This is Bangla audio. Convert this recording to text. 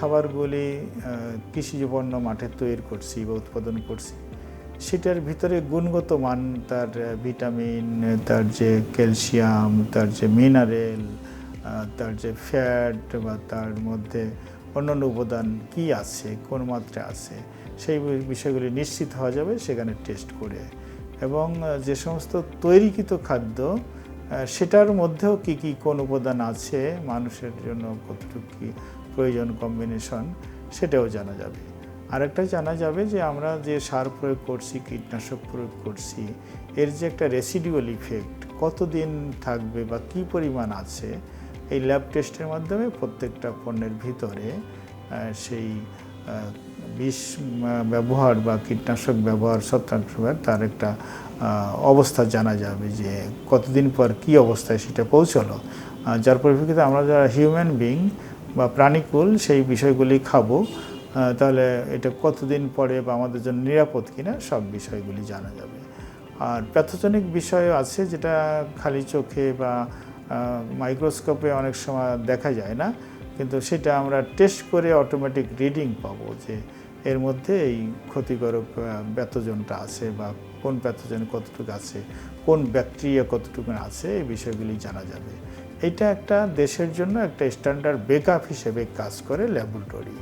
খাবারগুলি কৃষিজ পণ্য মাঠে তৈরি করছি বা উৎপাদন করছি, সেটার ভিতরে গুণগত মান, তার ভিটামিন, তার যে ক্যালসিয়াম, তার যে মিনারেল, তার যে ফ্যাট বা তার মধ্যে অন্যান্য উপাদান কি আছে, কোন মাত্রা আছে, সেই বিষয়গুলি নিশ্চিত হওয়া যাবে সেখানে টেস্ট করে। এবং যে সমস্ত তৈরিকৃত খাদ্য সেটার মধ্যেও কি কি কোন উপাদান আছে, মানুষের জন্য কতটুকু কি প্রয়োজন কম্বিনেশন, সেটাও জানা যাবে। আরেকটা জানা যাবে যে আমরা যে সার প্রয়োগ করছি, কীটনাশক প্রয়োগ করছি, এর যে একটা রেসিডুয়াল ইফেক্ট কতদিন থাকবে বা কি পরিমাণ আছে, এই ল্যাব টেস্টের মাধ্যমে প্রত্যেকটা পণ্যের ভিতরে সেই বিষ ব্যবহার বা কীটনাশক ব্যবহার, ছত্রাক ব্যবহার, তার একটা অবস্থা জানা যাবে যে কতদিন পর কি অবস্থায় সেটা পৌঁছলো। যার পরিপ্রেক্ষিতে আমরা যারা হিউম্যান বিং বা প্রাণীকুল সেই বিষয়গুলি খাবো, তাহলে এটা কতদিন পরে বা আমাদের জন্য নিরাপদ কিনা সব বিষয়গুলি জানা যাবে। আর প্যাথোজেনিক বিষয় আছে যেটা খালি চোখে বা মাইক্রোস্কোপে অনেক সময় দেখা যায় না, কিন্তু সেটা আমরা টেস্ট করে অটোমেটিক রিডিং পাবো যে এর মধ্যে এই ক্ষতিকারক প্যাথোজেনটা আছে বা কোন প্যাথোজেন কতটুকু আছে, কোন ব্যাকটেরিয়া কতটুকু আছে, এই বিষয়গুলি জানা যাবে। এটা একটা দেশের জন্য একটা স্ট্যান্ডার্ড ব্যাকআপ হিসেবে কাজ করে ল্যাবরেটরি।